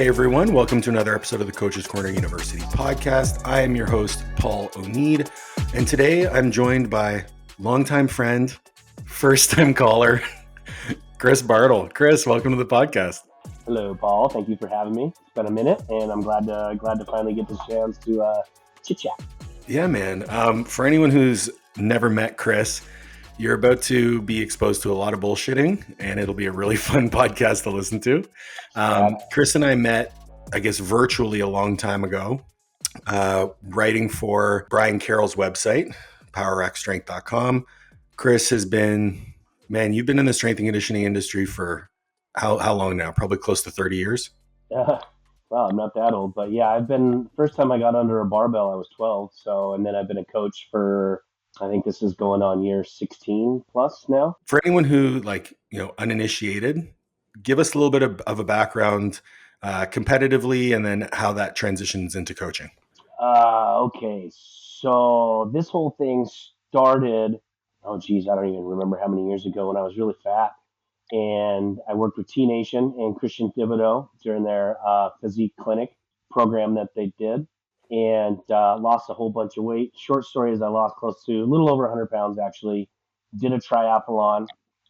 Hey everyone, welcome to another episode of the Coach's Corner University podcast. I am your host, Paul O'Need, and today I'm joined by longtime friend, first-time caller, Chris Bartl. Chris, welcome to the podcast. Hello, Paul. Thank you for having me. It's been a minute, and I'm glad to finally get the chance to chit-chat. Yeah, man. For anyone who's never met Chris, you're about to be exposed to a lot of bullshitting, and it'll be a really fun podcast to listen to. Chris and I met, I guess, virtually a long time ago, writing for Brian Carroll's website, powerxstrength.com. Chris has been, man, you've been in the strength and conditioning industry for how long now? Probably close to 30 years. Well, I'm not that old, but yeah, first time I got under a barbell, I was 12. And then I've been a coach for, I think this is going on year 16 plus now. For anyone who uninitiated, give us a little bit of a background competitively and then how that transitions into coaching. Okay. So this whole thing started, I don't even remember how many years ago when I was really fat. And I worked with T Nation and Christian Thibodeau during their physique clinic program that they did, and lost a whole bunch of weight. Short story is I lost close to a little over 100 pounds, actually. Did a triathlon.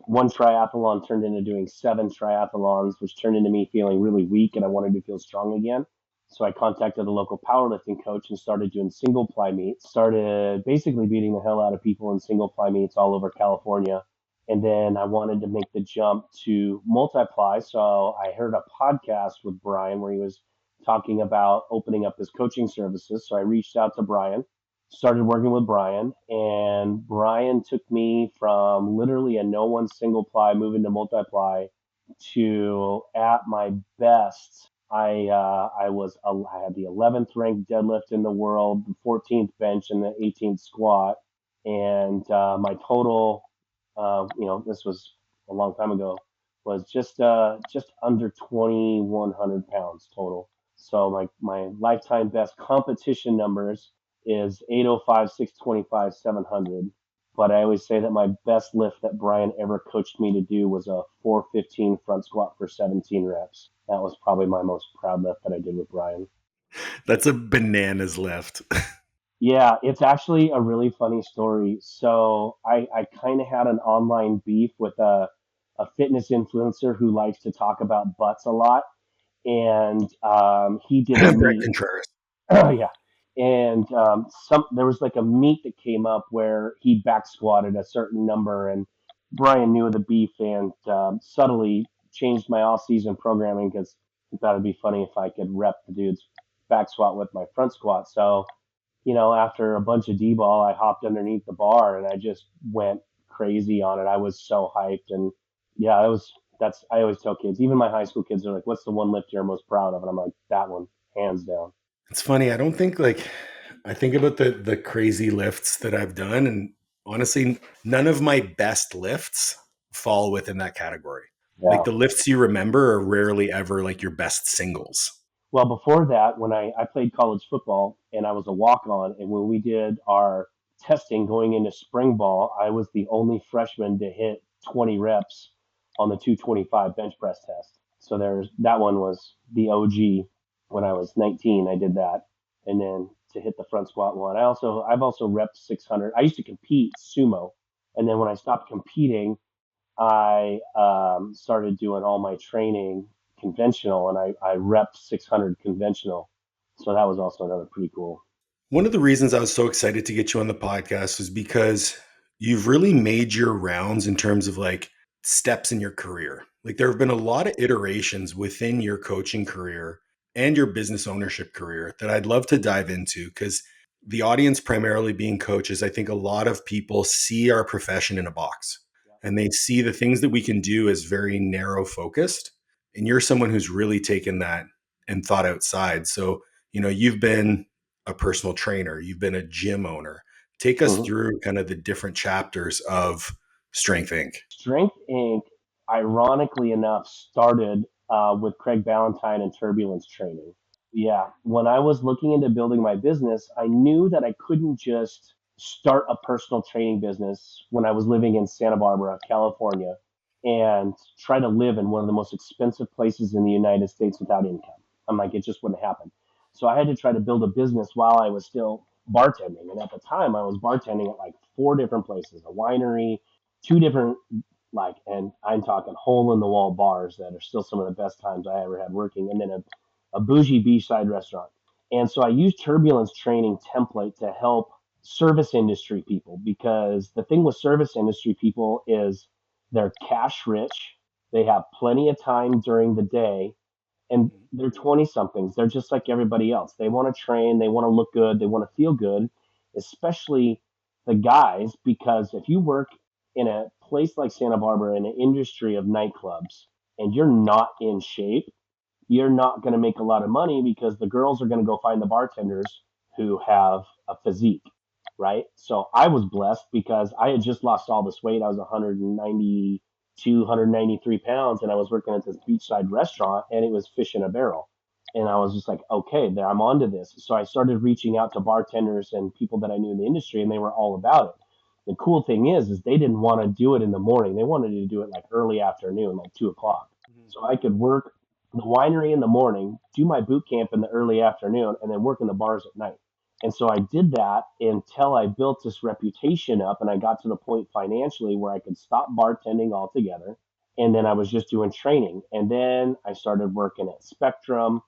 One triathlon turned into doing 7 triathlons, which turned into me feeling really weak, and I wanted to feel strong again. So I contacted a local powerlifting coach and started doing single ply meets. Started basically beating the hell out of people in single ply meets all over California. And then I wanted to make the jump to multiply. So I heard a podcast with Brian where he was talking about opening up his coaching services. So I reached out to Brian, started working with Brian, and Brian took me from literally a no one single ply moving to multiply to at my best. I had the 11th ranked deadlift in the world, the 14th bench, and the 18th squat, and my total. This was a long time ago, was just under 2,100 pounds total. So my lifetime best competition numbers is 805, 625, 700. But I always say that my best lift that Brian ever coached me to do was a 415 front squat for 17 reps. That was probably my most proud lift that I did with Brian. That's a bananas lift. Yeah, it's actually a really funny story. So I kind of had an online beef with a fitness influencer who likes to talk about butts a lot. And he did a meet. Yeah. And there was like a meet that came up where he back squatted a certain number, and Brian knew of the beef and subtly changed my off-season programming because he thought it'd be funny if I could rep the dude's back squat with my front squat. So after a bunch of D-ball, I hopped underneath the bar and I just went crazy on it. I was so hyped. And yeah, I always tell kids, even my high school kids are like, what's the one lift you're most proud of? And I'm like, that one, hands down. It's funny. I don't think I think about the crazy lifts that I've done. And honestly, none of my best lifts fall within that category. Yeah. Like the lifts you remember are rarely ever like your best singles. Well, before that, when I played college football and I was a walk-on, and when we did our testing going into spring ball, I was the only freshman to hit 20 reps on the 225 bench press test. So that one was the OG. When I was 19, I did that. And then to hit the front squat one, I've also repped 600. I used to compete sumo. And then when I stopped competing, I started doing all my training conventional, and I repped 600 conventional. So that was also another pretty cool. One of the reasons I was so excited to get you on the podcast was because you've really made your rounds in terms of like steps in your career. Like there have been a lot of iterations within your coaching career and your business ownership career that I'd love to dive into, because the audience primarily being coaches, I think a lot of people see our profession in a box and they see the things that we can do as very narrow focused. And you're someone who's really taken that and thought outside. So, you've been a personal trainer, you've been a gym owner. Take us through kind of the different chapters of Strength Inc. Strength Inc., ironically enough, started with Craig Ballantyne and turbulence training. Yeah. When I was looking into building my business, I knew that I couldn't just start a personal training business when I was living in Santa Barbara, California, and try to live in one of the most expensive places in the United States without income. I'm like, it just wouldn't happen. So I had to try to build a business while I was still bartending. And at the time, I was bartending at like 4 different places, a winery, 2 different, like, and I'm talking hole in the wall bars that are still some of the best times I ever had working, and then a bougie beachside restaurant. And so I used turbulence training template to help service industry people, because the thing with service industry people is they're cash rich. They have plenty of time during the day, and they're 20 somethings. They're just like everybody else. They want to train, they want to look good, they want to feel good, especially the guys, because if you work in a place like Santa Barbara in an industry of nightclubs and you're not in shape, you're not going to make a lot of money, because the girls are going to go find the bartenders who have a physique, right? So I was blessed because I had just lost all this weight. I was 192, 193 pounds, and I was working at this beachside restaurant, and it was fish in a barrel. And I was just like, okay, there, I'm onto this. So I started reaching out to bartenders and people that I knew in the industry, and they were all about it. The cool thing is they didn't want to do it in the morning. They wanted to do it like early afternoon, like 2 o'clock. So I could work the winery in the morning, do my boot camp in the early afternoon, and then work in the bars at night. And so I did that until I built this reputation up, and I got to the point financially where I could stop bartending altogether. And then I was just doing training. And then I started working at Spectrum,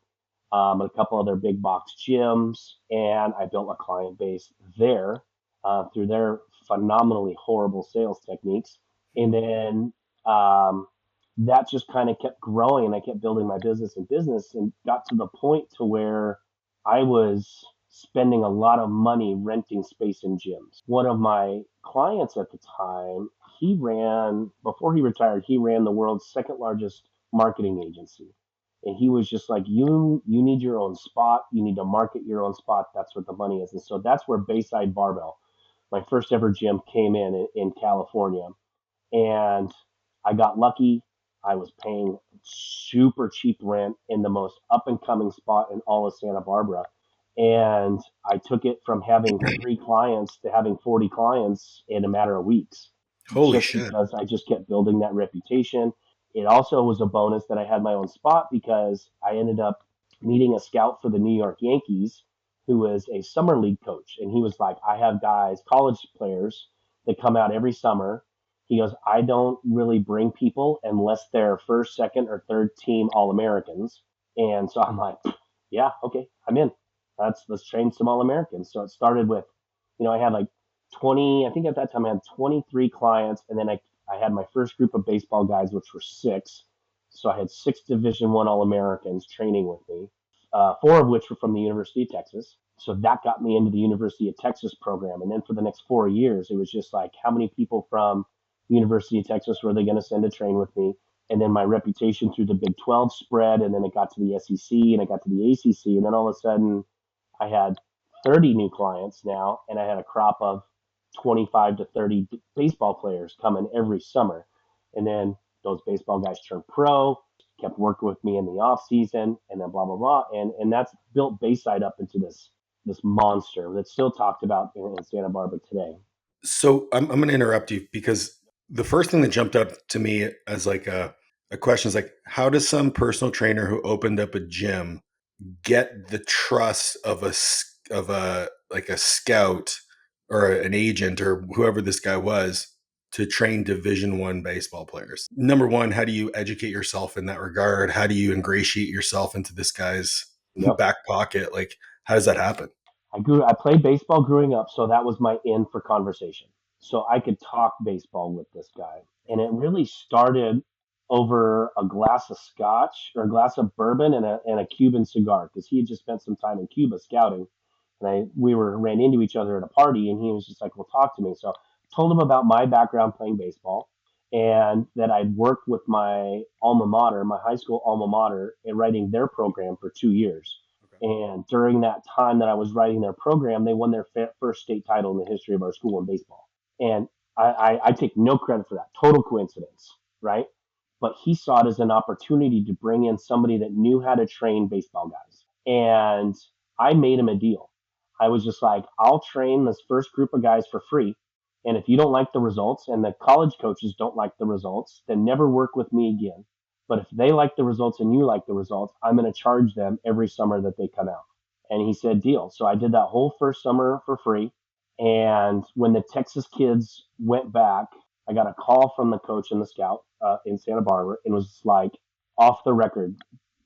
a couple other big box gyms, and I built a client base there through their phenomenally horrible sales techniques. And then that just kind of kept growing, and I kept building my business and got to the point to where I was spending a lot of money renting space in gyms. One of my clients at the time, he ran, before he retired, he ran the world's second largest marketing agency. And he was just like, you need your own spot. You need to market your own spot. That's what the money is. And so that's where Bayside Barbell, my first ever gym, came in California. And I got lucky. I was paying super cheap rent in the most up and coming spot in all of Santa Barbara. And I took it from having 3 clients to having 40 clients in a matter of weeks, Holy just shit. because I just kept building that reputation. It also was a bonus that I had my own spot, because I ended up meeting a scout for the New York Yankees who was a summer league coach. And he was like, I have guys, college players, that come out every summer. He goes, I don't really bring people unless they're first, second, or third team All Americans. And so I'm like, yeah, okay, I'm in. Let's train some All Americans. So it started with, I had like 20. I think at that time I had 23 clients, and then I had my first group of baseball guys, which were 6. So I had 6 Division I All Americans training with me, 4 of which were from the University of Texas. So that got me into the University of Texas program. And then for the next 4 years, it was just like, how many people from University of Texas were they going to send to train with me? And then my reputation through the Big 12 spread, and then it got to the SEC, and it got to the ACC, and then all of a sudden I had 30 new clients now, and I had a crop of 25 to 30 baseball players coming every summer. And then those baseball guys turned pro, kept working with me in the off season, and then blah blah blah, and that's built Bayside up into this monster that's still talked about in Santa Barbara today. So I'm going to interrupt you because the first thing that jumped up to me as like a question is like, how does some personal trainer who opened up a gym get the trust of a like a scout or an agent or whoever this guy was to train Division I baseball players? Number one, how do you educate yourself in that regard? How do you ingratiate yourself into this guy's Yep. back pocket? Like, how does that happen? I played baseball growing up, so that was my in for conversation. So I could talk baseball with this guy. And it really started over a glass of scotch or a glass of bourbon and a Cuban cigar, because he had just spent some time in Cuba scouting. And we ran into each other at a party, and he was just like, well, talk to me. So I told him about my background playing baseball, and that I'd worked with my alma mater, my high school alma mater, in writing their program for 2 years. Okay. And during that time that I was writing their program, they won their first state title in the history of our school in baseball. And I take no credit for that. Total coincidence, right? But he saw it as an opportunity to bring in somebody that knew how to train baseball guys. And I made him a deal. I was just like, I'll train this first group of guys for free. And if you don't like the results and the college coaches don't like the results, then never work with me again. But if they like the results and you like the results, I'm going to charge them every summer that they come out. And he said, deal. So I did that whole first summer for free. And when the Texas kids went back, I got a call from the coach and the scout in Santa Barbara and was like, off the record,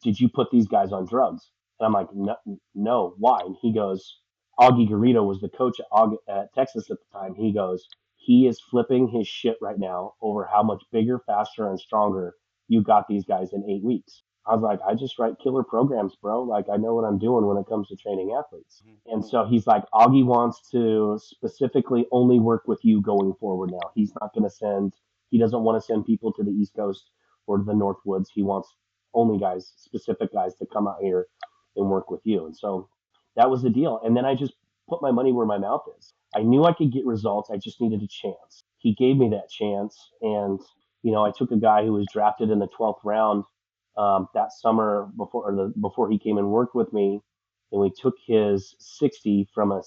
did you put these guys on drugs? And I'm like, no, no, why? And he goes, Augie Garrido was the coach at Texas at the time. He goes, he is flipping his shit right now over how much bigger, faster, and stronger you got these guys in 8 weeks. I was like, I just write killer programs, bro. Like, I know what I'm doing when it comes to training athletes. And so he's like, Augie wants to specifically only work with you going forward now. He's not going to he doesn't want to send people to the East Coast or to the North Woods. He wants only guys, specific guys to come out here and work with you. And so that was the deal. And then I just put my money where my mouth is. I knew I could get results. I just needed a chance. He gave me that chance. And, I took a guy who was drafted in the 12th round that summer before he came and worked with me. And we took his 60 from a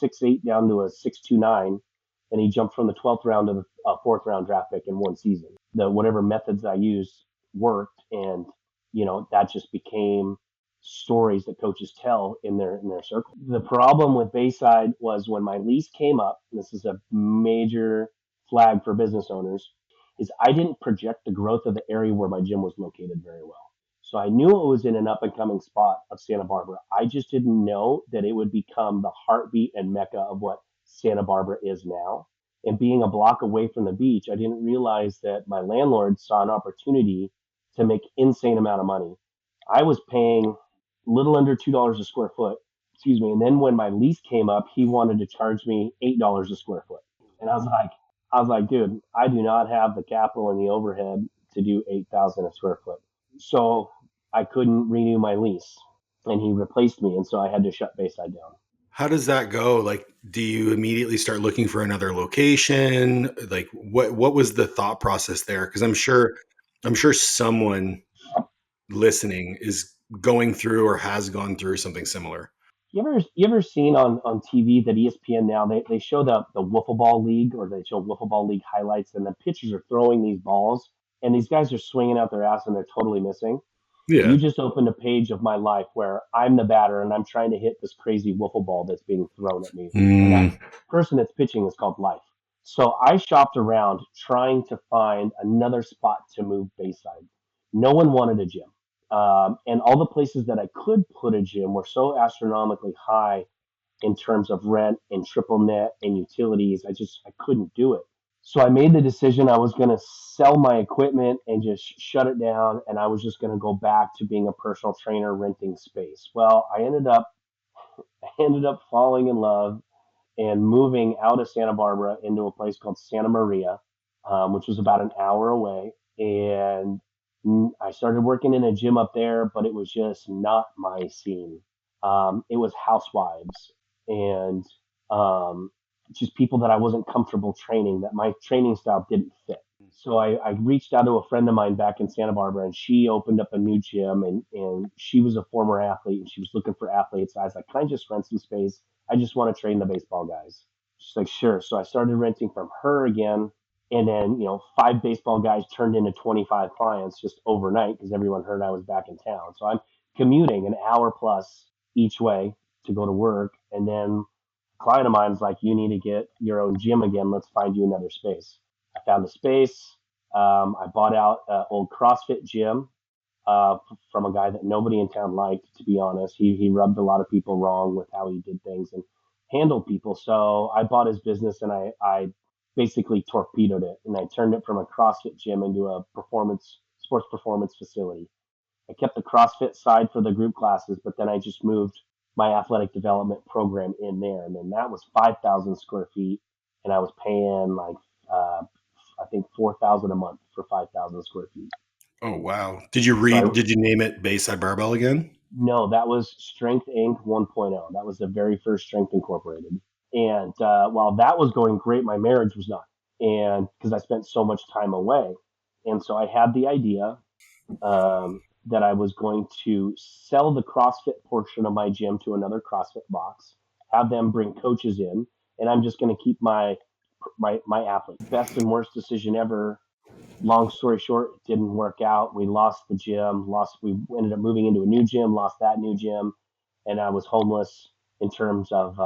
6'8" down to a 6'2", and he jumped from the 12th round to the fourth round draft pick in one season. Whatever methods I used worked, and that just became stories that coaches tell in their circle. The problem with Bayside was when my lease came up, and this is a major flag for business owners, is I didn't project the growth of the area where my gym was located very well. So I knew it was in an up and coming spot of Santa Barbara. I just didn't know that it would become the heartbeat and mecca of what Santa Barbara is now. And being a block away from the beach, I didn't realize that my landlord saw an opportunity to make insane amount of money. I was paying a little under $2 a square foot, excuse me. And then when my lease came up, he wanted to charge me $8 a square foot. And I was like, dude, I do not have the capital and the overhead to do 8,000 a square foot. So I couldn't renew my lease, and he replaced me. And so I had to shut Bayside down. How does that go? Like, do you immediately start looking for another location? Like, what was the thought process there? Because I'm sure someone listening is going through or has gone through something similar. You ever seen on TV that ESPN now they show the wiffle ball league, or they show wiffle ball league highlights, and the pitchers are throwing these balls and these guys are swinging out their ass and they're totally missing. You Yeah. just opened a page of my life where I'm the batter and I'm trying to hit this crazy wiffle ball that's being thrown at me, and that Mm, person that's pitching is called life. So I shopped around trying to find another spot to move Bayside. No one wanted a gym. And all the places that I could put a gym were so astronomically high in terms of rent and triple net and utilities. I couldn't do it. So I made the decision I was going to sell my equipment and just shut it down. And I was just going to go back to being a personal trainer, renting space. Well, I ended up falling in love and moving out of Santa Barbara into a place called Santa Maria, which was about an hour away. And I started working in a gym up there, but it was just not my scene. It was housewives and just people that I wasn't comfortable training, that my training style didn't fit. So I reached out to a friend of mine back in Santa Barbara, and she opened up a new gym, and she was a former athlete, and she was looking for athletes. I was like, can I just rent some space? I just want to train the baseball guys. She's like, sure. So I started renting from her again. And then, 5 baseball guys turned into 25 clients just overnight because everyone heard I was back in town. So I'm commuting an hour plus each way to go to work. And then a client of mine is like, you need to get your own gym again. Let's find you another space. I found a space. I bought out an old CrossFit gym from a guy that nobody in town liked, to be honest. He rubbed a lot of people wrong with how he did things and handled people. So I bought his business, and I basically torpedoed it, and I turned it from a CrossFit gym into a sports performance facility. I kept the CrossFit side for the group classes, but then I just moved my athletic development program in there. And then that was 5,000 square feet. And I was paying like, I think 4,000 a month for 5,000 square feet. oh wow. So Did you name it Bayside Barbell again? no, that was Strength Inc. 1.0. That was the very first Strength Incorporated. And while that was going great, my marriage was not. And because I spent so much time away. And so I had the idea that I was going to sell the CrossFit portion of my gym to another CrossFit box, have them bring coaches in, and I'm just going to keep my athlete. Best and worst decision ever. Long story short, it didn't work out. We lost the gym, we ended up moving into a new gym, lost that new gym, and I was homeless in terms of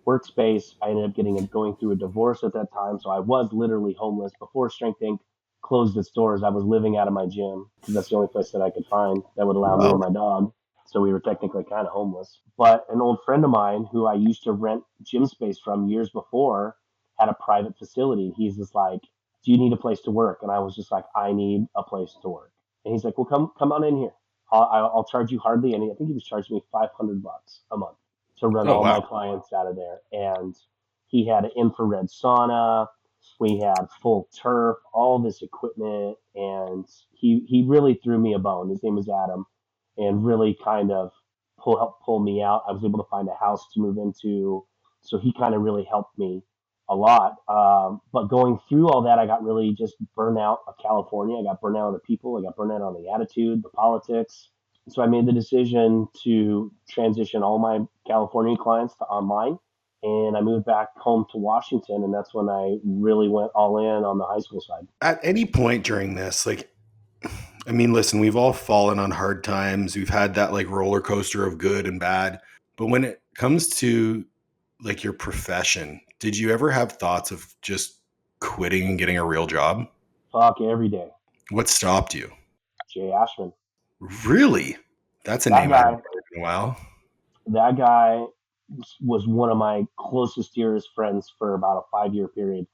workspace. I ended up going through a divorce at that time, so I was literally homeless before Strength Inc. closed its doors. I was living out of my gym because that's the only place that I could find that would allow me Wow. and my dog. So we were technically kind of homeless. But an old friend of mine who I used to rent gym space from years before had a private facility. He's just like, "Do you need a place to work?" And I was just like, "I need a place to work." And he's like, "Well, come on in here. I'll charge you hardly any. I think he was charging me $500 a month to run Oh all my wow. clients out of there." And he had an infrared sauna. We had full turf, all this equipment, and he really threw me a bone. His name was Adam, and really kind of helped pull me out. I was able to find a house to move into, so he kind of really helped me a lot. But going through all that, I got really just burnt out of California. I got burnt out on the people. I got burnt out on the attitude, the politics. So I made the decision to transition all my California clients to online. And I moved back home to Washington. And that's when I really went all in on the high school side. At any point during this, like, I mean, listen, we've all fallen on hard times. We've had that like roller coaster of good and bad. But when it comes to like your profession, did you ever have thoughts of just quitting and getting a real job? Talk every day. What stopped you? Jay Ashman. Really? That's a That name I haven't guy, heard in a while. that guy was one of my closest, dearest friends for about a 5 year period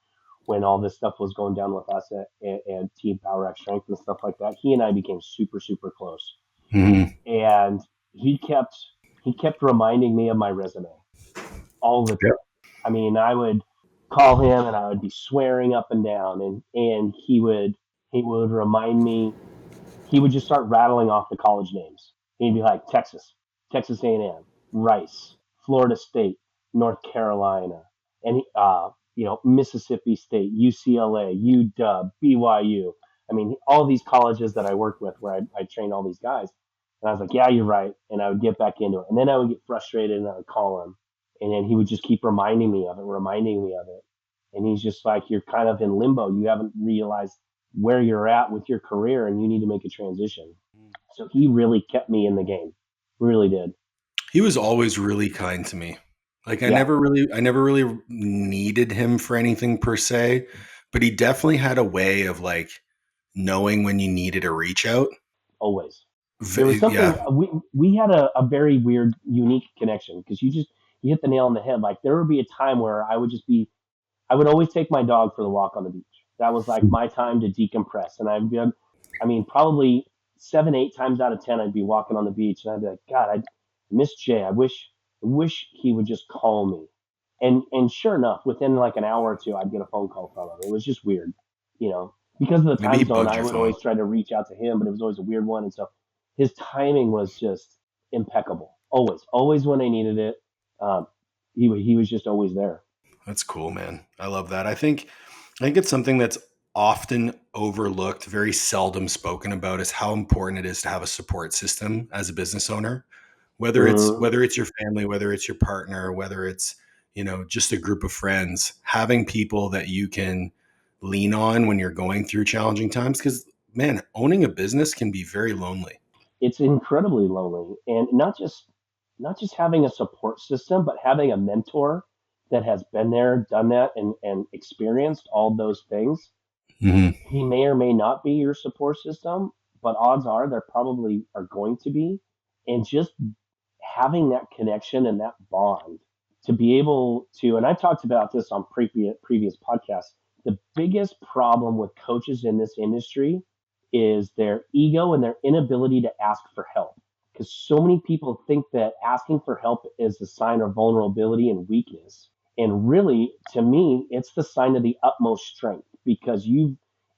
when all this stuff was going down with us at Team Power X Strength and stuff like that. He and I became super, super close. Mhm. And he kept he kept reminding me of my resume all the time. Yep. I mean, I would call him and I would be swearing up and down, and he would remind me. He would just start rattling off the college names. He'd be like Texas, Texas A&M, Rice, Florida State, North Carolina, and Mississippi State, UCLA, UW, BYU. I mean, all these colleges that I worked with where I trained all these guys. And I was like, "Yeah, you're right." And I would get back into it. And then I would get frustrated and I would call him. And then he would just keep reminding me of it. And he's just like, "You're kind of in limbo. You haven't realized where you're at with your career and you need to make a transition." So he really kept me in the game. Really did. He was always really kind to me. Like Yeah, I never really needed him for anything per se, but he definitely had a way of like knowing when you needed a reach out. always. There was Yeah. something we had a very weird, unique connection because you hit the nail on the head. Like there would be a time where I would always take my dog for the walk on the beach. That was like my time to decompress. And I mean, probably 7, 8 times out of 10, I'd be walking on the beach and I'd be like, "God, I miss Jay. I wish he would just call me." And sure enough, within like an hour or two, I'd get a phone call from him. It was just weird, you know, because of the Maybe he time zone. bugged I your would phone. always try to reach out to him, but it was always a weird one. And so his timing was just impeccable. Always when I needed it. Um, he was just always there. That's cool, man. I love that. I think it's something that's often overlooked, very seldom spoken about is how important it is to have a support system as a business owner. Mhm. Whether it's your family, whether it's your partner, whether it's, you know, just a group of friends, having people that you can lean on when you're going through challenging times cuz man, owning a business can be very lonely. It's incredibly lonely, and not just having a support system, but having a mentor that has been there, done that, and experienced all those things. Mhm. He may or may not be your support system, but odds are there probably are going to be. And just having that connection and that bond to be able to, and I talked about this on previous podcasts, the biggest problem with coaches in this industry is their ego and their inability to ask for help. Because so many people think that asking for help is a sign of vulnerability and weakness. And really, to me, it's the sign of the utmost strength because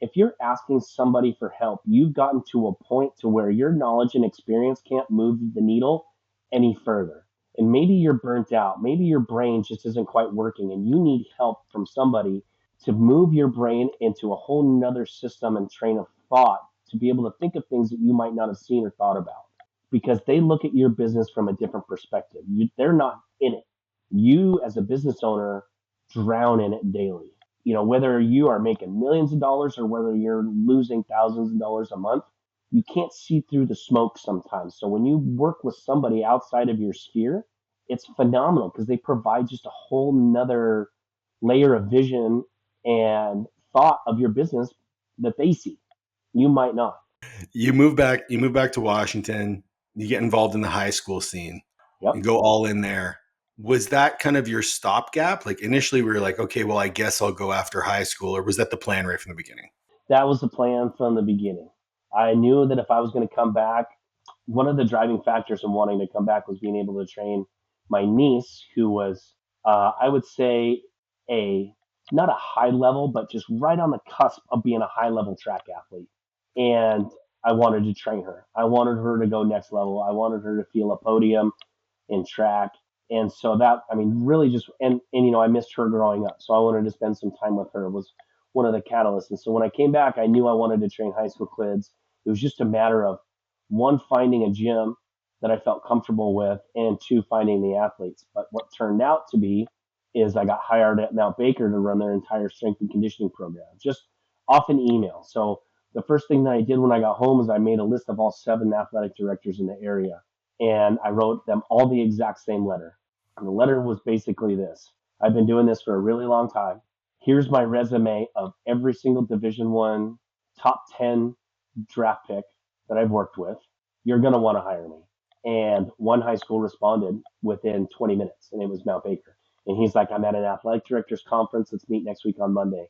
if you're asking somebody for help, you've gotten to a point to where your knowledge and experience can't move the needle any further. And maybe you're burnt out. Maybe your brain just isn't quite working and you need help from somebody to move your brain into a whole nother system and train of thought to be able to think of things that you might not have seen or thought about because they look at your business from a different perspective. They're not in it. You, as a business owner, drown in it daily. whether you are making millions of dollars or whether you're losing thousands of dollars a month, you can't see through the smoke sometimes. So when you work with somebody outside of your sphere, it's phenomenal because they provide just a whole nother layer of vision and thought of your business that they see. You might not. You move back to Washington, you get involved in the high school scene, Yep. you go all in there. Was that kind of your stopgap? Like initially we were like, okay, well, I guess I'll go after high school, or was that the plan right from the beginning? That was the plan from the beginning. I knew that if I was going to come back, one of the driving factors in wanting to come back was being able to train my niece, who was, I would say, a not a high level, but just right on the cusp of being a high level track athlete. And I wanted to train her. I wanted her to go next level. I wanted her to feel a podium in track. And so that, I mean, really just, I missed her growing up. So I wanted to spend some time with her. It was one of the catalysts. And so when I came back, I knew I wanted to train high school kids. It was just a matter of one, finding a gym that I felt comfortable with, and two, finding the athletes. But what turned out to be is I got hired at Mount Baker to run their entire strength and conditioning program, just off an email. So the first thing that I did when I got home is I made a list of all 7 athletic directors in the area, and I wrote them all the exact same letter. And the letter was basically this: I've been doing this for a really long time. Here's my resume of every single Division One top 10 draft pick that I've worked with. You're going to want to hire me. And one high school responded within 20 minutes, and it was Mount Baker. And he's like, I'm at an athletic directors conference. Let's meet next week on Monday.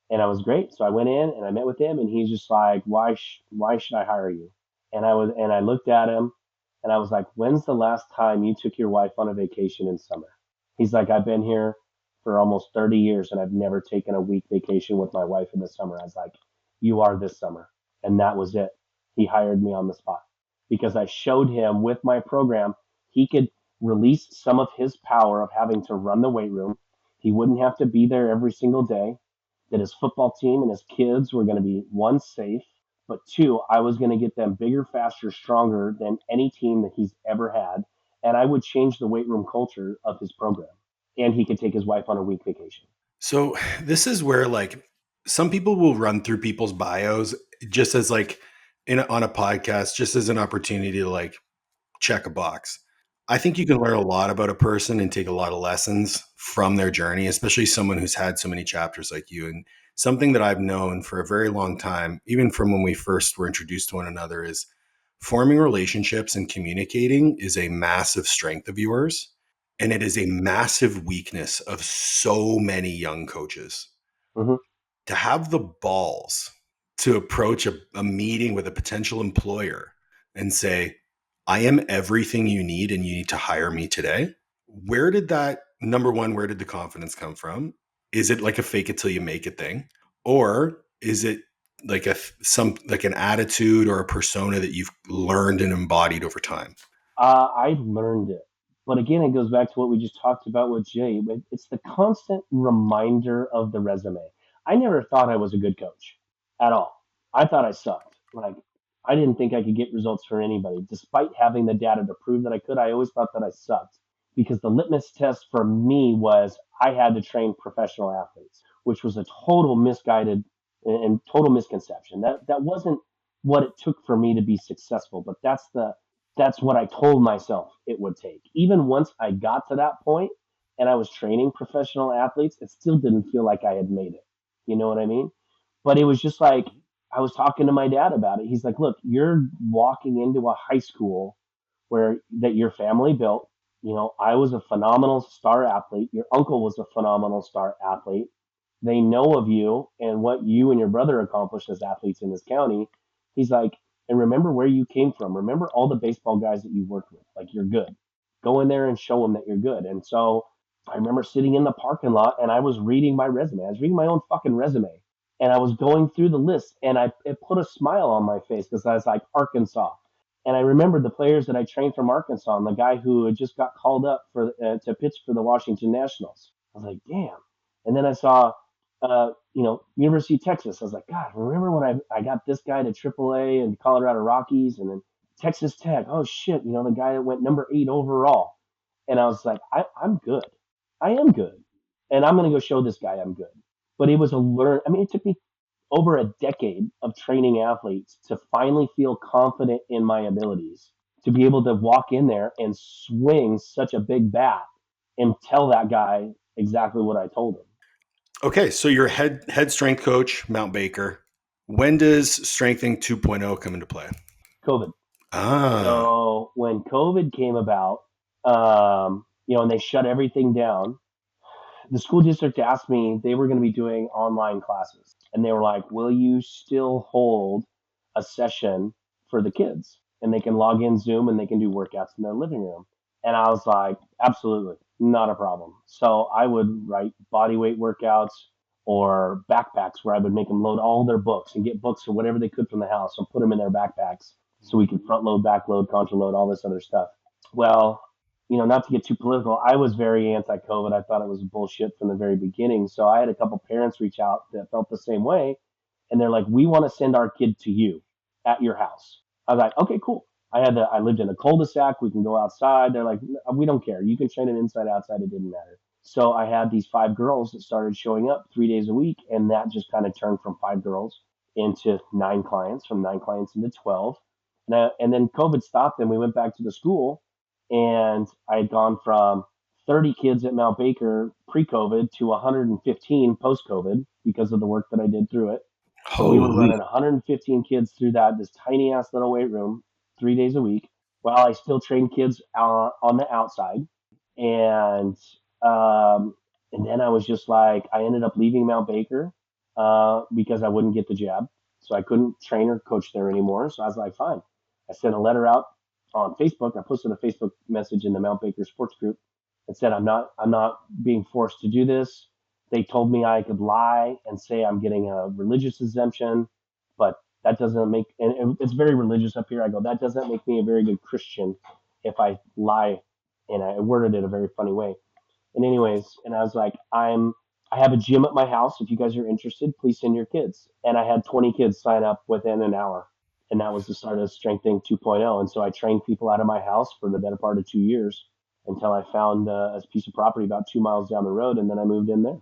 And I was great. So I went in and I met with him, and he's just like, why should I hire you? And I looked at him and I was like, when's the last time you took your wife on a vacation in summer? He's like, I've been here for almost 30 years and I've never taken a week vacation with my wife in the summer. I was like, you are this summer. And that was it. He hired me on the spot because I showed him with my program he could release some of his power of having to run the weight room. He wouldn't have to be there every single day, that his football team and his kids were going to be, one, safe, but two, I was going to get them bigger, faster, stronger than any team that he's ever had. And I would change the weight room culture of his program. And he could take his wife on a week vacation. So this is where like some people will run through people's bios just as like on a podcast, just as an opportunity to like check a box. I think you can learn a lot about a person and take a lot of lessons from their journey, especially someone who's had so many chapters like you. And something that I've known for a very long time, even from when we first were introduced to one another, is forming relationships and communicating is a massive strength of yours. And it is a massive weakness of so many young coaches Mm-hmm. to have the balls to approach a meeting with a potential employer and say, I am everything you need and you need to hire me today. Where did that, number one, where did the confidence come from? Is it like a fake it till you make it thing? Or is it like like an attitude or a persona that you've learned and embodied over time? I learned it. But again, it goes back to what we just talked about with Jay. It's the constant reminder of the resume. I never thought I was a good coach at all. I thought I sucked. Like, I didn't think I could get results for anybody. Despite having the data to prove that I could, I always thought that I sucked. Because the litmus test for me was I had to train professional athletes, which was a total misguided and total misconception. That wasn't what it took for me to be successful, but that's what I told myself it would take. Even once I got to that point and I was training professional athletes, it still didn't feel like I had made it. You know what I mean? But it was just like I was talking to my dad about it. He's like, "Look, you're walking into a high school where that your family built. I was a phenomenal star athlete. Your uncle was a phenomenal star athlete. They know of you and what you and your brother accomplished as athletes in this county." He's like, and remember where you came from. Remember all the baseball guys that you worked with. Like, you're good. Go in there and show them that you're good. And so I remember sitting in the parking lot and I was reading my resume. I was reading my own fucking resume. And I was going through the list and it put a smile on my face because I was like, Arkansas. And I remembered the players that I trained from Arkansas and the guy who had just got called up to pitch for the Washington Nationals. I was like, damn. And then I saw University of Texas. I was like, God, remember when I got this guy to AAA and Colorado Rockies, and then Texas Tech. Oh shit, the guy that went number 8 overall. And I was like, I'm good. I am good, and I'm gonna go show this guy I'm good. but it was a learn. I mean, it took me over a decade of training athletes to finally feel confident in my abilities, to be able to walk in there and swing such a big bat and tell that guy exactly what I told him. Okay, so you're head strength coach, Mount Baker. When does Strengthening 2.0 come into play? COVID. Ah, So when COVID came about, and they shut everything down, the school district asked me, they were going to be doing online classes. And they were like, will you still hold a session for the kids? And they can log in Zoom and they can do workouts in their living room. And I was like, absolutely, not a problem. So I would write body weight workouts or backpacks where I would make them load all their books and get books or whatever they could from the house and put them in their backpacks so we could front load, back load, contra load, all this other stuff. Well, not to get too political, I was very anti-COVID. I thought it was bullshit from the very beginning. So I had a couple parents reach out that felt the same way, and they're like, "We want to send our kid to you at your house." I was like, "Okay, cool." I lived in a cul-de-sac. We can go outside. They're like, "We don't care. You can train them inside, outside. It didn't matter." So I had these 5 girls that started showing up 3 days a week, and that just kind of turned from 5 girls into 9 clients, from 9 clients into 12. And then COVID stopped, and we went back to the school, and I had gone from 30 kids at Mount Baker pre-COVID to 115 post-COVID because of the work that I did through it. So we were holy. running 115 kids through this tiny ass little weight room 3 days a week, while I still train kids on the outside. And um, and then I was just like, I ended up leaving Mount Baker because I wouldn't get the jab, so I couldn't train or coach there anymore. So I was like, fine. I sent a letter out on Facebook. I posted a Facebook message in the Mount Baker Sports Group and said, I'm not being forced to do this. They told me I could lie and say I'm getting a religious exemption, but that doesn't make, and it's very religious up here. I go, that doesn't make me a very good Christian if I lie. And I worded it a very funny way. And anyways, and I was like, I have a gym at my house. If you guys are interested, please send your kids. And I had 20 kids sign up within an hour. And that was the start of Strengthening 2.0. And so I trained people out of my house for the better part of 2 years until I found a piece of property about 2 miles down the road. And then I moved in there.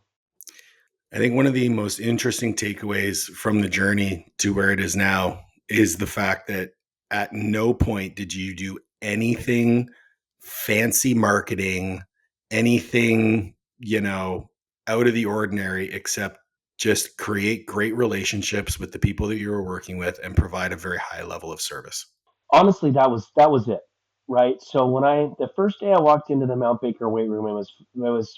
I think one of the most interesting takeaways from the journey to where it is now is the fact that at no point did you do anything fancy marketing, anything, out of the ordinary, except just create great relationships with the people that you were working with and provide a very high level of service. Honestly, that was it, right? So the first day I walked into the Mount Baker weight room, there was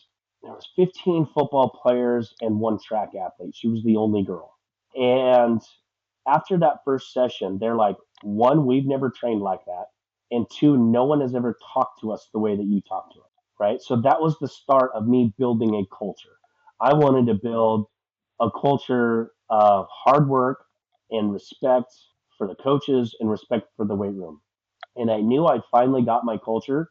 15 football players and one track athlete. She was the only girl. And after that first session, they're like, one, we've never trained like that, and two, no one has ever talked to us the way that you talk to us, right? So that was the start of me building a culture. I wanted to build a culture of hard work and respect for the coaches and respect for the weight room. And I knew I finally got my culture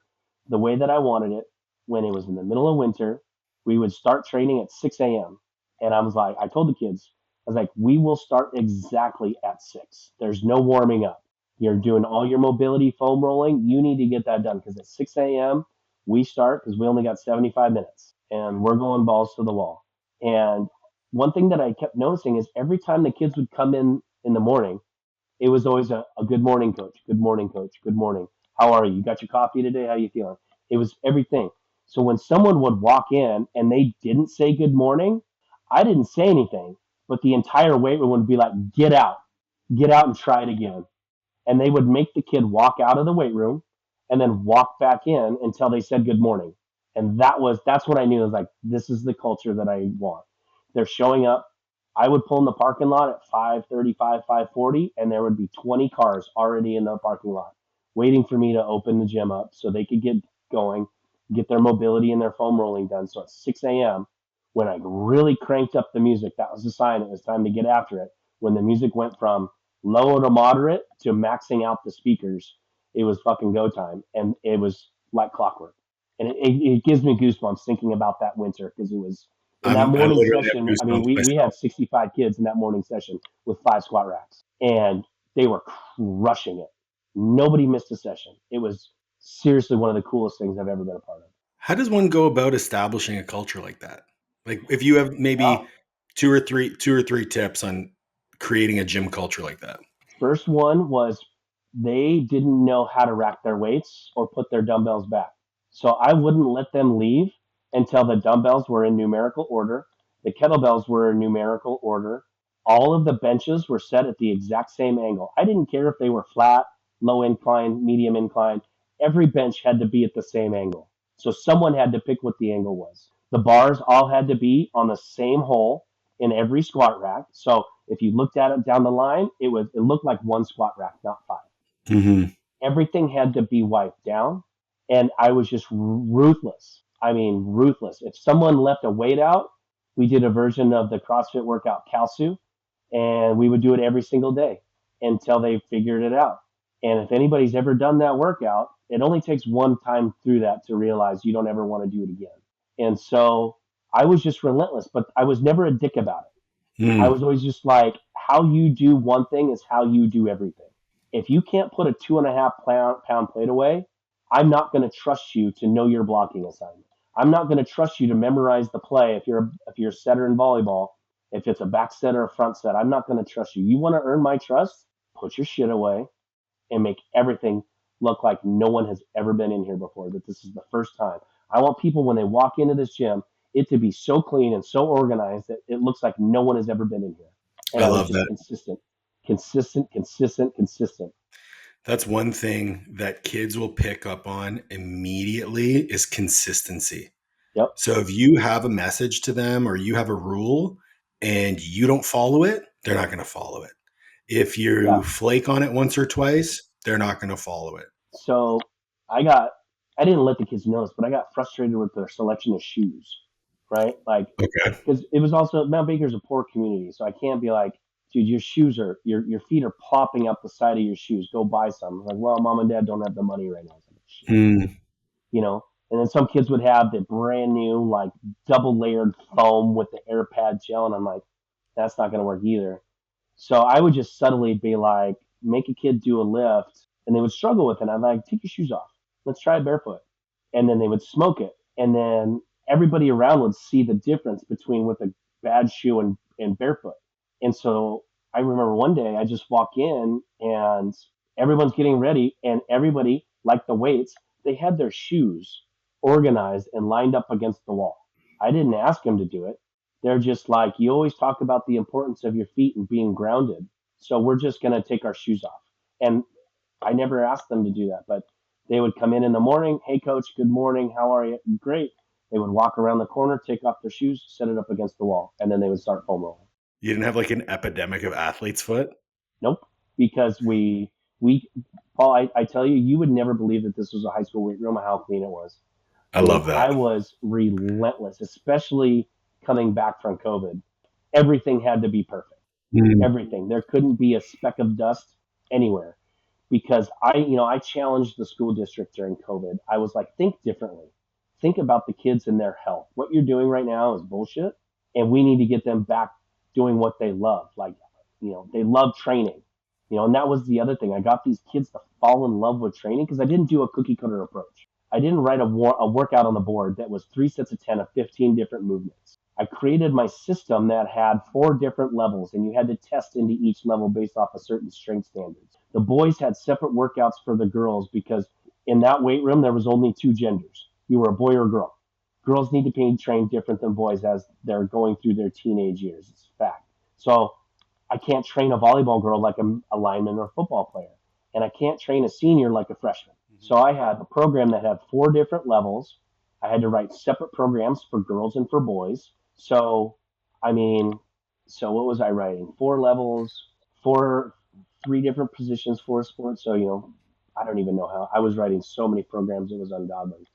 the way that I wanted it when it was in the middle of winter. We would start training at 6 a.m. And I was like, I told the kids, I was like, we will start exactly at 6. There's no warming up. You're doing all your mobility foam rolling. You need to get that done because at 6 a.m. we start because we only got 75 minutes and we're going balls to the wall. And one thing that I kept noticing is every time the kids would come in the morning, it was always a good morning, coach. Good morning, coach. Good morning. How are you? You got your coffee today? How you feeling? It was everything. So when someone would walk in and they didn't say good morning, I didn't say anything, but the entire weight room would be like, get out and try it again. And they would make the kid walk out of the weight room and then walk back in until they said good morning. And that's what I knew. I was like, this is the culture that I want. They're showing up. I would pull in the parking lot at 5:35, 5:40, and there would be 20 cars already in the parking lot waiting for me to open the gym up so they could get going, get their mobility and their foam rolling done. So at 6 a.m., when I really cranked up the music, that was the sign it was time to get after it. When the music went from low to moderate to maxing out the speakers, it was fucking go time. And it was like clockwork. And it gives me goosebumps thinking about that winter because it was in that I morning literally have session. I mean, goosebumps we myself. had 65 kids in that morning session with 5 squat racks, and they were crushing it. Nobody missed a session. It was seriously one of the coolest things I've ever been a part of. How does one go about establishing a culture like that? Like if you have Yeah. maybe Two or three tips on creating a gym culture like that. First one was they didn't know how to rack their weights or put their dumbbells back. So I wouldn't let them leave until the dumbbells were in numerical order, the kettlebells were in numerical order, all of the benches were set at the exact same angle. I didn't care if they were flat, low incline, medium incline. Every bench had to be at the same angle. So someone had to pick what the angle was. The bars all had to be on the same hole in every squat rack. So if you looked at it down the line, it looked like one squat rack, not five. Mm-hmm. Everything had to be wiped down, and I was just ruthless. I mean, ruthless. If someone left a weight out, we did a version of the CrossFit workout Kalsu, and we would do it every single day until they figured it out. And if anybody's ever done that workout, it only takes one time through that to realize you don't ever want to do it again. And so I was just relentless, but I was never a dick about it. I Mm. was always just like, how you do one thing is how you do everything. If you can't put a 2.5 pound plate away, I'm not going to trust you to know your blocking assignment. I'm not going to trust you to memorize the play if you're a setter in volleyball. If it's a back set or a front set, I'm not going to trust you. You want to earn my trust? Put your shit away and make everything look like no one has ever been in here before, that this is the first time. I want people, when they walk into this gym, it to be so clean and so organized that it looks like no one has ever been in here. And I I was love just that. consistent, consistent, consistent, consistent. That's one thing that kids will pick up on immediately is consistency. Yep. So if you have a message to them or you have a rule and you don't follow it, they're not going to follow it. If Yeah. you flake on it once or twice, they're not going to follow it. So I got, I didn't let the kids know this, but I got frustrated with their selection of shoes, right? Like, Okay. because it was also, Mount Baker's a poor community. So I can't be like, dude, your feet are plopping up the side of your shoes. Go buy some. I'm like, well, mom and dad don't have the money right now. Like, shit, Mm. you know? And then some kids would have the brand new, like, double layered foam with the air pad gel. And I'm like, that's not going to work either. So I would just subtly be like, make a kid do a lift, and they would struggle with it. I'm like, take your shoes off. Let's try it barefoot. And then they would smoke it. And then everybody around would see the difference between with a bad shoe and barefoot. And so I remember one day I just walk in and everyone's getting ready, and everybody, like the weights, they had their shoes organized and lined up against the wall. I didn't ask them to do it. They're just like, you always talk about the importance of your feet and being grounded. So we're just going to take our shoes off. And I never asked them to do that, but they would come in the morning. Hey, coach, good morning. How are you? Great. They would walk around the corner, take off their shoes, set it up against the wall, and then they would start foam rolling. You didn't have like an epidemic of athlete's foot? Nope. Because Paul, I tell you, you would never believe that this was a high school weight room, how clean it was. I I mean, love that. I was relentless, especially coming back from COVID. Everything had to be perfect. Mm. Everything. There couldn't be a speck of dust anywhere because I challenged the school district during COVID. I was like, think differently. Think about the kids and their health. What you're doing right now is bullshit, and we need to get them back doing what they love. Like, they love training. And that was the other thing. I got these kids to fall in love with training because I didn't do a cookie cutter approach. I didn't write a workout on the board that was 3 sets of 10 of 15 different movements. I created my system that had 4 different levels, and you had to test into each level based off of certain strength standards. The boys had separate workouts for the girls because in that weight room, there was only 2 genders. You were a boy or a girl. Girls need to be trained different than boys as they're going through their teenage years. It's a fact. So I can't train a volleyball girl like a lineman or a football player. And I can't train a senior like a freshman. So I had a program that had 4 different levels. I had to write separate programs for girls and for boys. So, I mean, so what was I writing? 4 levels, 3 different positions for sports. So, I don't even know how. I was writing so many programs, it was ungodly.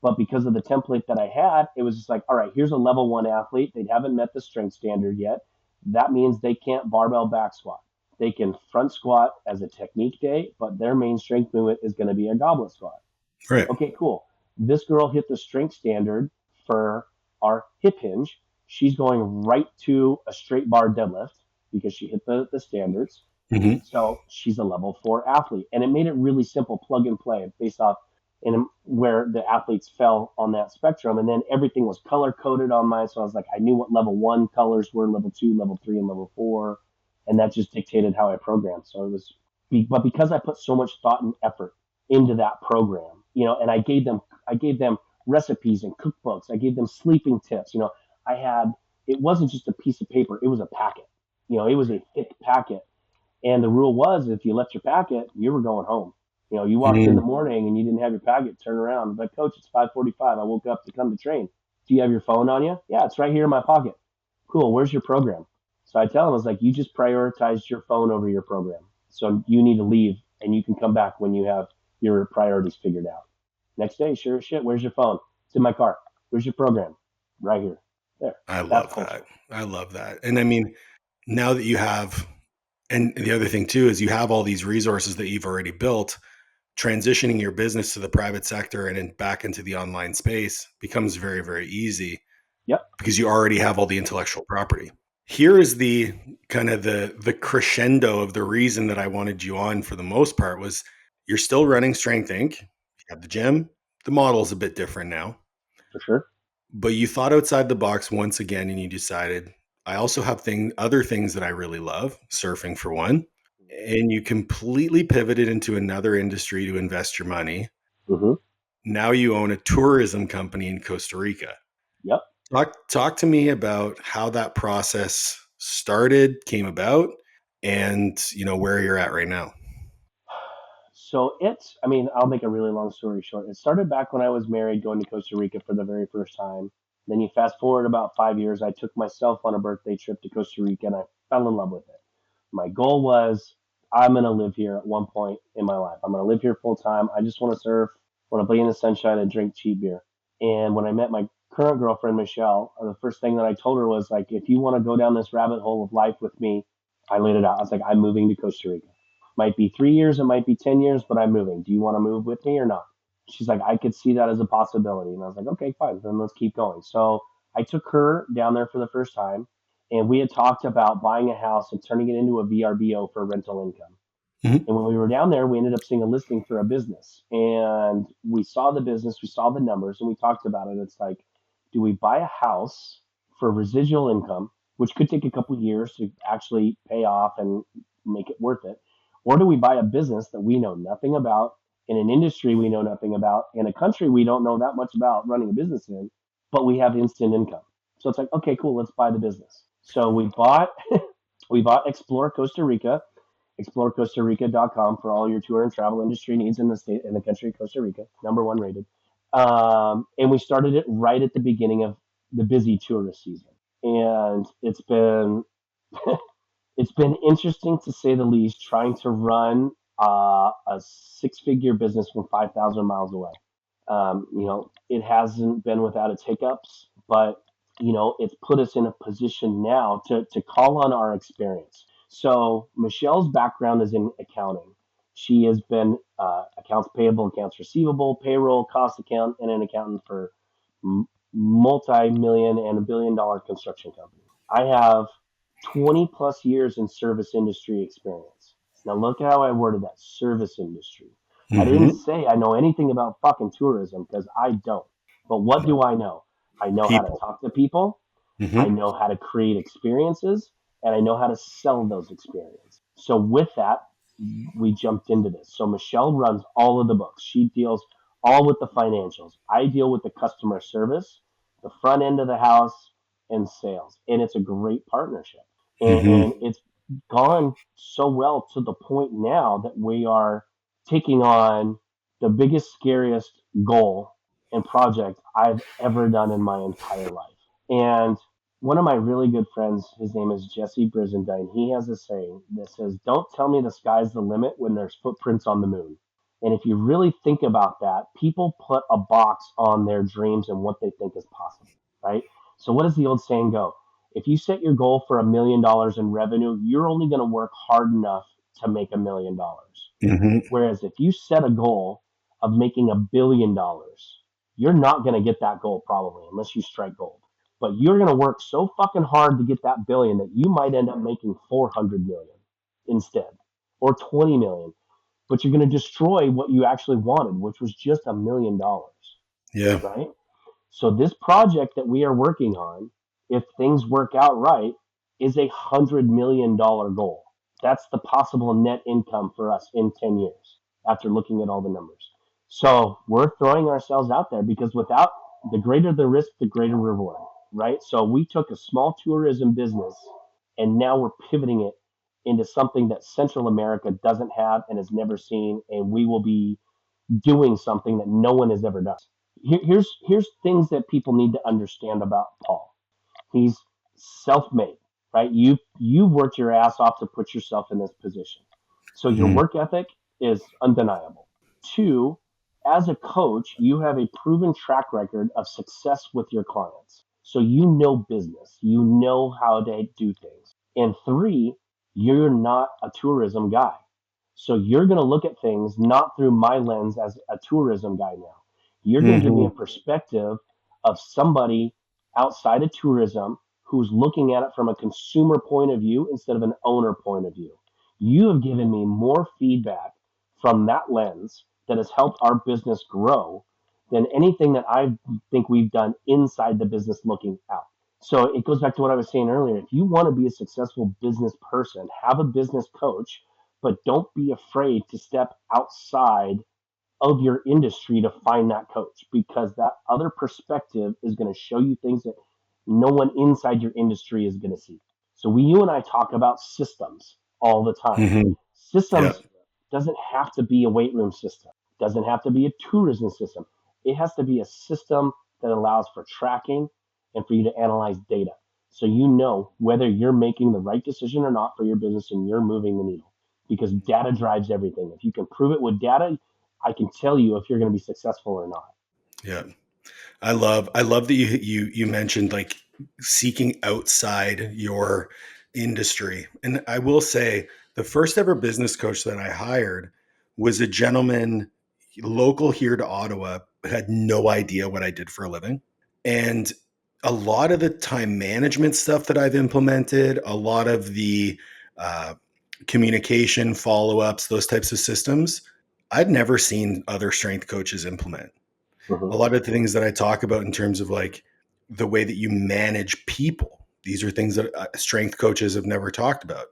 But because of the template that I had, it was just like, all right, here's a level 1 athlete. They haven't met the strength standard yet. That means they can't barbell back squat. They can front squat as a technique day, but their main strength movement is going to be a goblet squat. Right. Okay, cool. This girl hit the strength standard for our hip hinge. She's going right to a straight bar deadlift because she hit the standards. Mm-hmm. So she's a level 4 athlete. And it made it really simple, plug and play based off and where the athletes fell on that spectrum. And then everything was color coded on mine. So I was like, I knew what level 1 colors were, level 2, level 3, and level 4. And that just dictated how I programmed. So it was, but because I put so much thought and effort into that program, and I gave them recipes and cookbooks. I gave them sleeping tips. I had, it wasn't just a piece of paper. It was a packet. It was a thick packet. And the rule was, if you left your packet, you were going home. You walked in the Mm. morning and you didn't have your packet, turn around. But coach, it's 5:45. I woke up to come to train. Do you have your phone on you? Yeah, it's right here in my pocket. Cool. Where's your program? So I tell him, I was like, you just prioritized your phone over your program. So you need to leave and you can come back when you have your priorities figured out. Next day, sure as shit. Where's your phone? It's in my car. Where's your program? Right here. There. I That's love culture. that. I love that. And I mean, now that you have, and the other thing too is you have all these resources that you've already built, transitioning your business to the private sector and back into the online space becomes very, very easy Yep, because you already have all the intellectual property. Here is the kind of the crescendo of the reason that I wanted you on for the most part was you're still running Strength Inc. You have the gym. The model is a bit different now, for sure. but you thought outside the box once again and you decided I also have other things that I really love, surfing for one, and you completely pivoted into another industry to invest your money. Mm-hmm. Now you own a tourism company in Costa Rica. Yep. Talk to me about how that process started, came about, and where you're at right now. So I mean, I'll make a really long story short. It started back when I was married, going to Costa Rica for the very first time. Then you fast forward about 5 years, I took myself on a birthday trip to Costa Rica and I fell in love with it. My goal was, I'm going to live here at one point in my life. I'm going to live here full time. I just want to surf, want to play in the sunshine and drink cheap beer. And when I met my current girlfriend, Michelle, the first thing that I told her was like, if you want to go down this rabbit hole of life with me, I laid it out. I was like, I'm moving to Costa Rica. Might be 3 years, it might be 10 years, but I'm moving. Do you want to move with me or not? She's like, I could see that as a possibility. And I was like, okay, fine. Then let's keep going. So I took her down there for the first time and we had talked about buying a house and turning it into a VRBO for rental income. Mhm. And when we were down there, we ended up seeing a listing for a business. And we saw the business, we saw the numbers, and we talked about it. It's like, do we buy a house for residual income, which could take a couple of years to actually pay off and make it worth it? Or do we buy a business that we know nothing about, in an industry we know nothing about, in a country we don't know that much about running a business in, but we have instant income? So it's like, okay, cool, let's buy the business. So we bought Explore Costa Rica, explorecostarica.com for all your tour and travel industry needs in the country of Costa Rica, #1 rated. And we started it right at the beginning of the busy tourist season, and it's been interesting to say the least, trying to run a six-figure business from 5,000 miles away. It hasn't been without its hiccups, but it's put us in a position now to call on our experience. So Michelle's background is in accounting. She has been accounts payable, accounts receivable, payroll, cost account, and an accountant for multi-million and $1 billion construction company. I have 20 plus years in service industry experience. Now look at how I worded that, service industry. I didn't Mhm. say I know anything about fucking tourism because I don't. But what do I know? I know how to People. talk to people. I Mhm. know how to create experiences and I know how to sell those experiences. So with that, we jumped into this. So Michelle runs all of the books. She deals all with the financials. I deal with the customer service, the front end of the house, and sales. And it's a great partnership. And Mhm. it's gone so well to the point now that we are taking on the biggest, scariest goal and project I've ever done in my entire life. And one of my really good friends, his name is Jesse Brizendine. He has a saying that says, "Don't tell me the sky's the limit when there's footprints on the moon." And if you really think about that, people put a box on their dreams and what they think is possible, right? So what does the old saying go? If you set your goal for $1 million in revenue, you're only going to work hard enough to make $1 million. Mhm. Whereas if you set a goal of making $1 billion, you're not going to get that goal probably unless you strike gold. But you're going to work so fucking hard to get that billion that you might end up making 400 million instead or 20 million. but you're going to destroy what you actually wanted, which was just $1 million, Yeah. right? So this project that we are working on, if things work out right, is $100 million goal. That's the possible net income for us in 10 years after looking at all the numbers. So we're throwing ourselves out there because without the greater the risk, the greater reward, right? So we took a small tourism business and now we're pivoting it into something that Central America doesn't have and has never seen. And we will be doing something that no one has ever done. Here's things that people need to understand about Paul. He's self-made, right? You've worked your ass off to put yourself in this position. So your Mhm. work ethic is undeniable. Two, as a coach, you have a proven track record of success with your clients. So you know business, you know how to do things. And three, you're not a tourism guy. So you're going to look at things not through my lens as a tourism guy now. You're going to give me a Mhm. perspective of somebody outside of tourism who's looking at it from a consumer point of view instead of an owner point of view. You have given me more feedback from that lens that has helped our business grow than anything that I think we've done inside the business looking out. So it goes back to what I was saying earlier. If you want to be a successful business person, have a business coach, but don't be afraid to step outside of your industry to find that coach because that other perspective is going to show you things that no one inside your industry is going to see. So you and I talk about systems all the time. Mhm. Yeah. Systems doesn't have to be a weight room system. Doesn't have to be a tourism system. It has to be a system that allows for tracking and for you to analyze data. So you know whether you're making the right decision or not for your business and you're moving the needle because data drives everything. If you can prove it with data, I can tell you if you're going to be successful or not. Yeah. I love that you mentioned like seeking outside your industry. And I will say the first ever business coach that I hired was a gentleman local here to Ottawa, had no idea what I did for a living. And a lot of the time management stuff that I've implemented, a lot of the uh, communication follow-ups, those types of systems, I'd never seen other strength coaches implement. A Mm-hmm. lot of the things that I talk about in terms of like the way that you manage people, these are things that strength coaches have never talked about.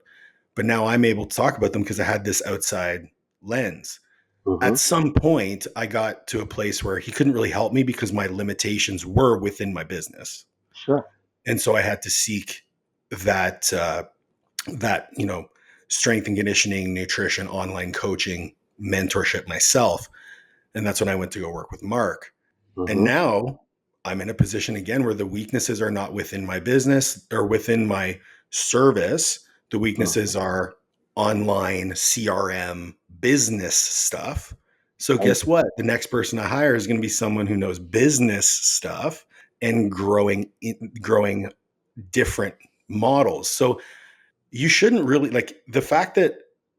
But now I'm able to talk about them because I had this outside lens. Mm-hmm. At some point, I got to a place where he couldn't really help me because my limitations were within my business, Sure. and so I had to seek that that strength and conditioning, nutrition, online coaching, mentorship myself, and that's when I went to go work with Mark. And Mm-hmm. now I'm in a position again where the weaknesses are not within my business or within my service. The Mm-hmm. weaknesses are online CRM business stuff. So Right. guess what? The next person I hire is going to be someone who knows business stuff and growing different models. So you shouldn't really like the fact that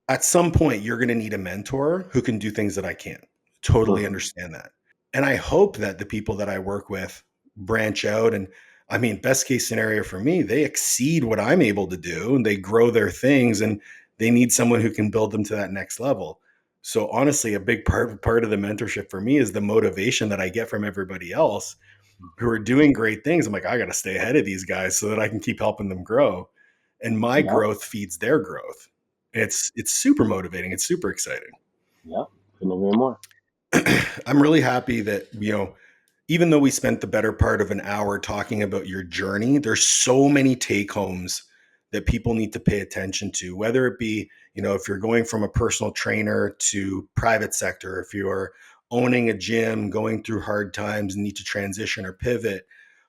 at some point you're going to need a mentor who can do things that I can't. Totally Mm-hmm. understand that. And I hope that the people that I work with branch out and I mean, best case scenario for me, they exceed what I'm able to do and they grow their things and they need someone who can build them to that next level. So honestly, a big part of the mentorship for me is the motivation that I get from everybody else who are doing great things. I'm like, I got to stay ahead of these guys so that I can keep helping them grow. And my Yep. growth feeds their growth. It's super motivating. It's super exciting. Yep. Couldn't agree more. I'm really happy that, even though we spent the better part of an hour talking about your journey, there's so many take homes that people need to pay attention to, whether it be, if you're going from a personal trainer to private sector, if you're owning a gym, going through hard times and need to transition or pivot,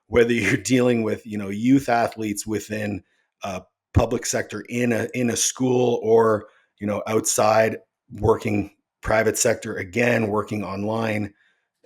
whether you're dealing with, youth athletes within a public sector in a school or, outside working private sector again, working online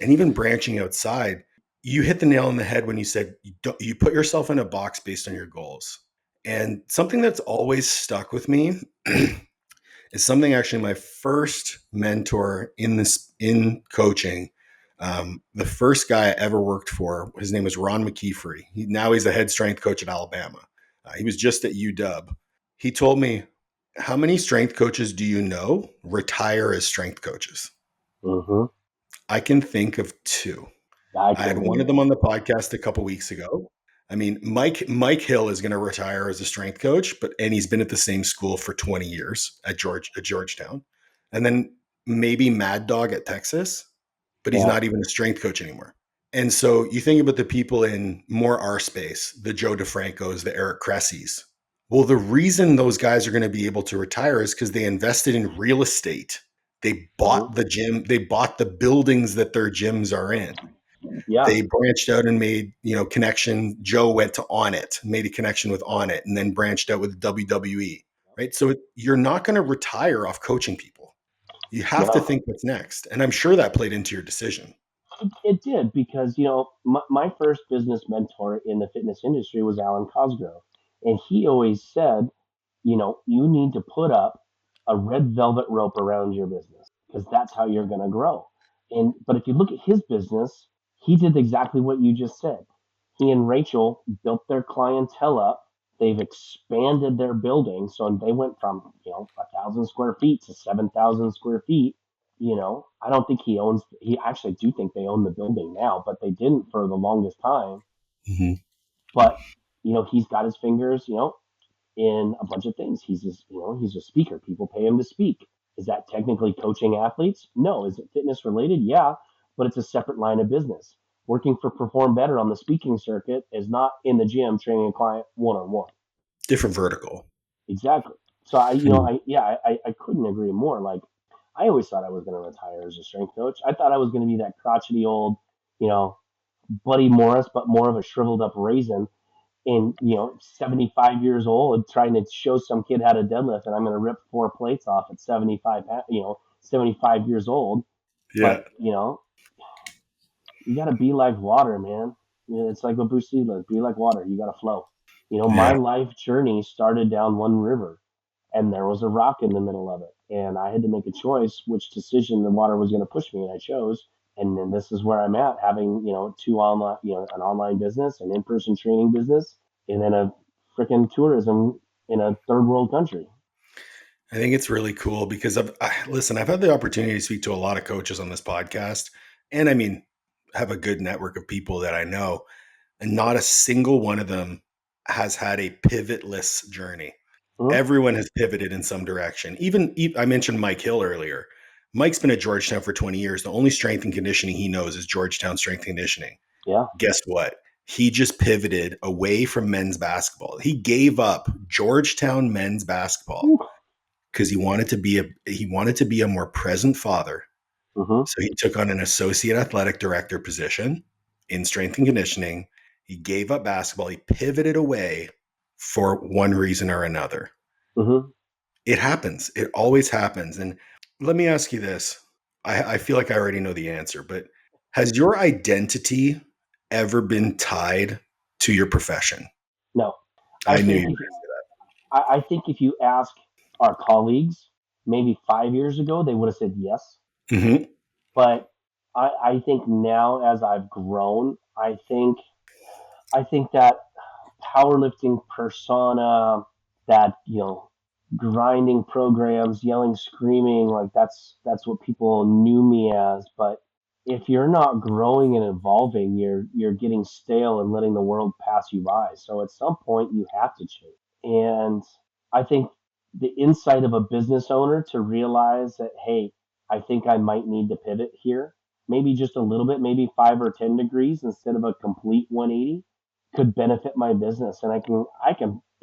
and even branching outside. You hit the nail on the head when you said you put yourself in a box based on your goals. And something that's always stuck with me is something actually my first mentor in coaching. The first guy I ever worked for, his name was Ron McKeefery. Now he's the head strength coach at Alabama. He was just at UW. He told me, How many strength coaches do you know retire as strength coaches? Mm-hmm. I can think of two. I I had can one think of of them on two. the podcast a couple weeks ago. I mean, Mike Hill is going to retire as a strength coach, and he's been at the same school for 20 years at Georgetown. And then maybe Mad Dog at Texas, but he's Yeah. not even a strength coach anymore. And so you think about the people in more our space, the Joe DeFrancos, the Eric Cressies. Well, the reason those guys are going to be able to retire is because they invested in real estate. They Mm-hmm. bought the gym, they bought the buildings that their gyms are in. Yeah. They branched out and made, connection. Joe went to On It, made a connection with On It, and then branched out with WWE, right? So you're not going to retire off coaching people. You have to No. think what's next. And I'm sure that played into your decision. It did because my first business mentor in the fitness industry was Alan Cosgrove, and he always said, you need to put up a red velvet rope around your business because that's how you're going to grow. But if you look at his business, he did exactly what you just said. He and Rachel built their clientele up. They've expanded their building, so they went from 1,000 square feet to 7,000 square feet. I don't think he actually do think they own the building now, but they didn't for the longest time. Mm-hmm. But, he's got his fingers, in a bunch of things. He's a speaker. People pay him to speak. Is that technically coaching athletes? No. Is it fitness related? Yeah, but it's a separate line of business. Working for Perform Better on the speaking circuit is not in the gym training a client one on one. Different vertical. Exactly. So I, you know, Hmm. I couldn't agree more. Like I always thought I was going to retire as a strength coach. I thought I was going to be that crotchety old, you know, Buddy Morris, but more of a shriveled up raisin. And 75 years old, trying to show some kid how to deadlift, and I'm going to rip 4 plates off at 75 years old. Yeah. But you got to be like water, man. It's like what Bruce Lee does: be like water. You got to flow. My Yeah. life journey started down one river, and there was a rock in the middle of it, and I had to make a choice which decision the water was going to push me, and I chose. And then this is where I'm at, having two online, an online business, an in-person training business, and then a freaking tourism in a third world country. I think it's really cool because listen, I've had the opportunity to speak to a lot of coaches on this podcast. And I mean, have a good network of people that I know. And not a single one of them has had a pivotless journey. Mm-hmm. Everyone has pivoted in some direction. I mentioned Mike Hill earlier. Mike's been at Georgetown for 20 years. The only strength and conditioning he knows is Georgetown strength and conditioning. Yeah. Guess what? He just pivoted away from men's basketball. He gave up Georgetown men's basketball because he wanted to be a more present father. Mm-hmm. So he took on an associate athletic director position in strength and conditioning. He gave up basketball. He pivoted away for one reason or another. Mm-hmm. It happens. It always happens. And let me ask you this. I feel like I already know the answer, but has your identity ever been tied to your profession? No, I I knew think you. if I think if you ask our colleagues maybe 5 years ago, they would have said yes. Mm-hmm. But I think now as I've grown, I think that powerlifting persona, that grinding programs, yelling, screaming, like that's what people knew me as. But if you're not growing and evolving, you're getting stale and letting the world pass you by. So at some point you have to change. And I think the insight of a business owner to realize that, hey, I think I might need to pivot here, maybe just a little bit, maybe 5 or 10 degrees instead of a complete 180, could benefit my business. And I can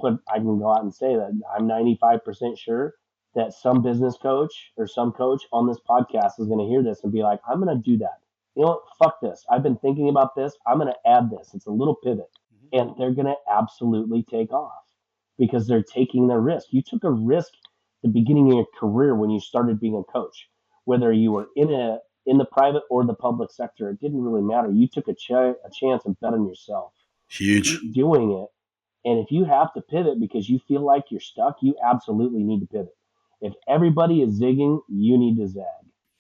go out and say that I'm 95% sure that some business coach or some coach on this podcast is going to hear this and be like, I'm going to do that. You know what? Fuck this. I've been thinking about this. I'm going to add this. It's a little pivot. And they're going to absolutely take off because they're taking the risk. You took a risk at the beginning of your career when you started being a coach, whether you were in the private or the public sector. It didn't really matter. You took a chance and bet on yourself. Huge. Keep doing it. And if you have to pivot because you feel like you're stuck, you absolutely need to pivot. If everybody is zigging, you need to zag,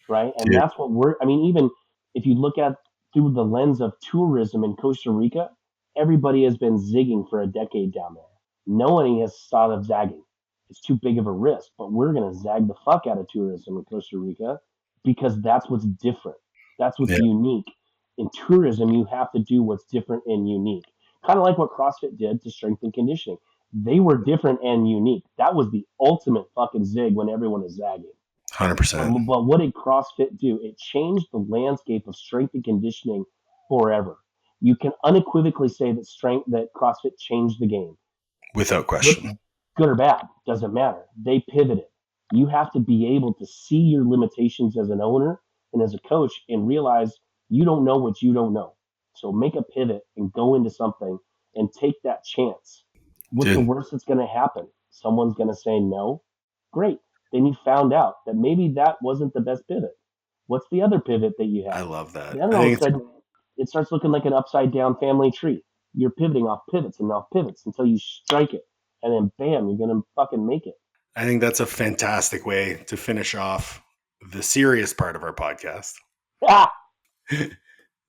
right? And Dude, that's I mean, even if you look at through the lens of tourism in Costa Rica, everybody has been zigging for a decade down there. No one has thought of zagging. it's too big of a risk. But we're going to zag the fuck out of tourism in Costa Rica because that's what's different. That's what's Yeah, unique. In tourism, you have to do what's different and unique. Kind of like what CrossFit did to strength and conditioning. They were different and unique. That was the ultimate fucking zig when everyone is zagging. 100%. But what did CrossFit do? It changed the landscape of strength and conditioning forever. You can unequivocally say that CrossFit changed the game. Without Good, question. good or bad, doesn't matter. They pivoted. You have to be able to see your limitations as an owner and as a coach and realize you don't know what you don't know. So make a pivot and go into something and take that chance. What's the Dude, worst that's going to happen? Someone's going to say no. Great. Then you found out that maybe that wasn't the best pivot. What's the other pivot that you I have? love that. Then I all of think a it's sudden, it starts looking like an upside down family tree. You're pivoting off pivots and off pivots until you strike it. And then bam, you're going to fucking make it. I think that's a fantastic way to finish off the serious part of our podcast. Ah,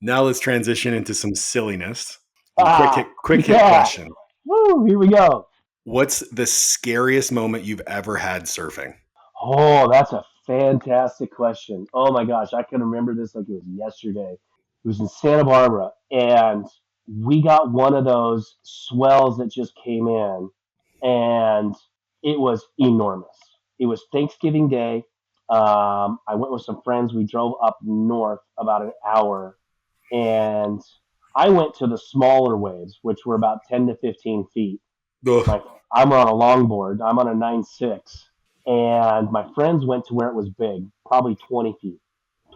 Now let's transition into some silliness and ah, quick hit yeah. question. Woo, here we go. What's the scariest moment you've ever had surfing? Oh, that's a fantastic question. Oh my gosh, I can remember this like it was yesterday. It was in Santa Barbara, and we got one of those swells that just came in, and it was enormous. It was Thanksgiving Day. I went with some friends. We drove up north about an hour, and I went to the smaller waves, which were about 10 to 15 feet. Ugh. My I'm on a longboard. I'm on a 9.6, and my friends went to where it was big, probably 20 feet,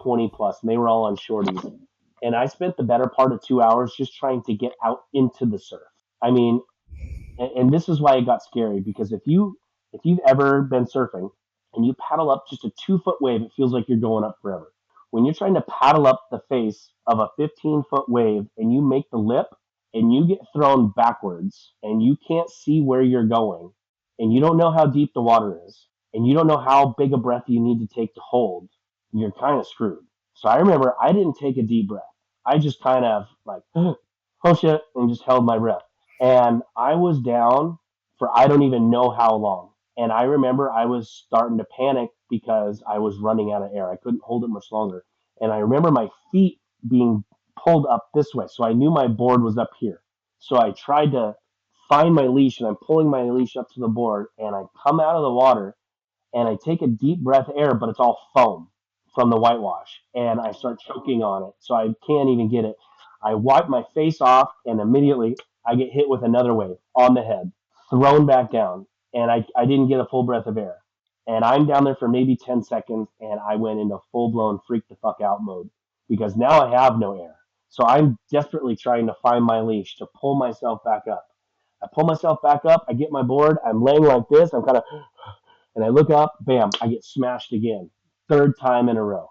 20 plus, and they were all on shorties. And I spent the better part of 2 hours just trying to get out into the surf. I mean, and this is why it got scary because if you've ever been surfing and you paddle up just a 2 foot wave, it feels like you're going up forever. When you're trying to paddle up the face of a 15-foot wave and you make the lip and you get thrown backwards and you can't see where you're going and you don't know how deep the water is and you don't know how big a breath you need to take to hold, you're kind of screwed. So I remember I didn't take a deep breath. I just kind of like, oh shit, and just held my breath. And I was down for I don't even know how long. And I remember I was starting to panic because I was running out of air. I couldn't hold it much longer. And I remember my feet being pulled up this way. So I knew my board was up here. So I tried to find my leash and I'm pulling my leash up to the board and I come out of the water and I take a deep breath of air, but it's all foam from the whitewash, and I start choking on it, so I can't even get it. I wipe my face off, and immediately I get hit with another wave on the head, thrown back down, and I didn't get a full breath of air. And I'm down there for maybe 10 seconds, and I went into full blown freak the fuck out mode because now I have no air. So I'm desperately trying to find my leash to pull myself back up. I pull myself back up, I get my board, I'm laying like this, I'm kind of and I look up, bam, I get smashed again. Third time in a row.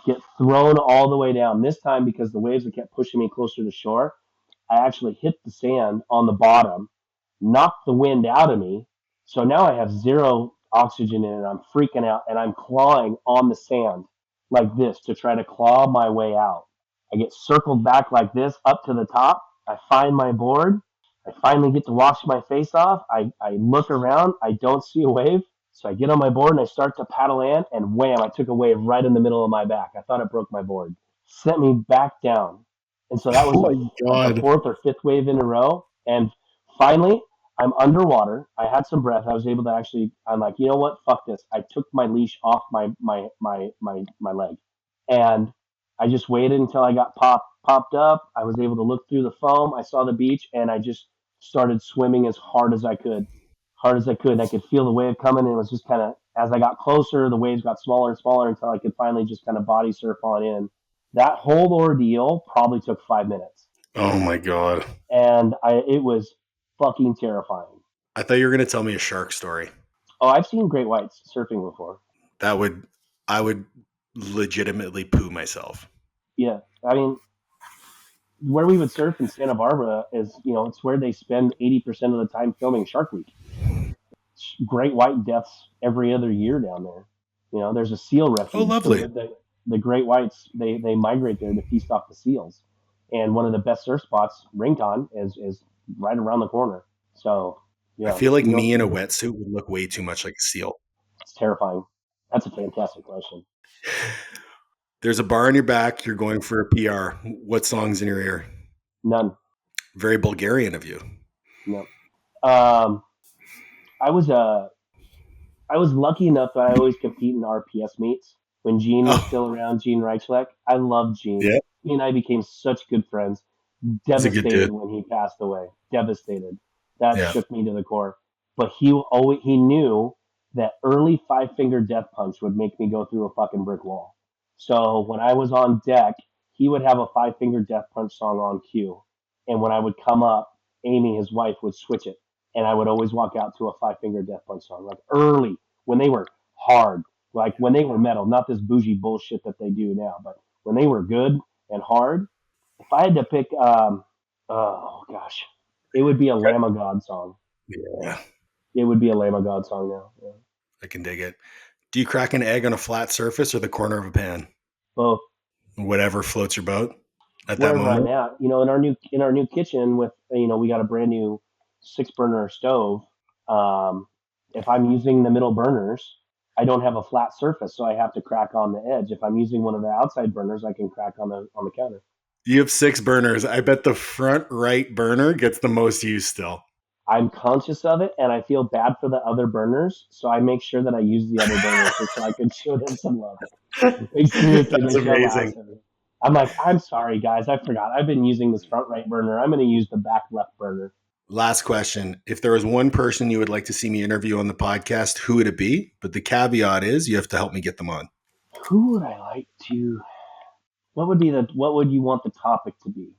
Get thrown all the way down. This time, because the waves had kept pushing me closer to shore, I actually hit the sand on the bottom, knocked the wind out of me. So now I have zero oxygen in it. I'm freaking out and I'm clawing on the sand like this to try to claw my way out. I get circled back like this up to the top. I find my board. I finally get to wash my face off. I look around. I don't see a wave. So I get on my board and I start to paddle in, and wham, I took a wave right in the middle of my back. I thought it broke my board. Sent me back down. And so that was Oh my like the God. fourth or fifth wave in a row. And finally, I'm underwater. I had some breath. I was able to actually, I'm like, you know what? Fuck this. I took my leash off my leg. And I just waited until I got popped up. I was able to look through the foam. I saw the beach and I just started swimming as hard as I could. Hard as I could. I could feel the wave coming and it was just kind of, as I got closer, the waves got smaller and smaller until I could finally just kind of body surf on in. That whole ordeal probably took 5 minutes. Oh my God. And it was fucking terrifying. I thought you were going to tell me a shark story. Oh, I've seen great whites surfing before. That would, I would legitimately poo myself. Yeah, I mean, where we would surf in Santa Barbara is, it's where they spend 80% of the time filming Shark Week. Great white deaths every other year down there. There's a seal Oh, refuge, so lovely. the great whites they migrate there to feast off the seals. And one of the best surf spots, Rincon, is right around the corner. So I Yeah. feel like You me in a know, wetsuit would look way too much like a seal. it's terrifying. That's a fantastic question. There's a bar on your back. You're going for a PR. What song's in your ear? None. Very Bulgarian of you. No. Um, I was I was lucky enough that I always compete in RPS meets when Gene was Oh, still around. Gene Reichlek. I loved Gene. yeah. He and I became such good friends. He's a good Devastated dude. when he passed away. Devastated. That Yeah. shook me to the core. But he knew that early five finger death punch would make me go through a fucking brick wall. So when I was on deck, he would have a five finger death punch song on cue, and when I would come up, Amy, his wife, would switch it, and I would always walk out to a five finger death punch song, like early when they were hard, like when they were metal, not this bougie bullshit that they do now, but when they were good and hard. If I had to pick, oh gosh, it would be a Lamb of God song. Yeah, Yeah. it would be a Lamb of God song now. Yeah. I can dig it. Do you crack an egg on a flat surface or the corner of a pan? Both Whatever floats your boat at that wherever I'm moment. at, in our new kitchen with we got a brand new 6 burner stove. Um, if I'm using the middle burners, I don't have a flat surface, so I have to crack on the edge. If I'm using one of the outside burners, I can crack on the counter. You have 6 burners. I bet the front right burner gets the most use still. I'm conscious of it, and I feel bad for the other burners, so I make sure that I use the other burners just so I can show them some love. Like seriously, That's they show amazing. laughing. I'm like, I'm sorry, guys, I forgot. I've been using this front right burner. I'm going to use the back left burner. Last question. If there was one person you would like to see me interview on the podcast, who would it be? But the caveat is you have to help me get them on. Who would I like to? What would you want the topic to be?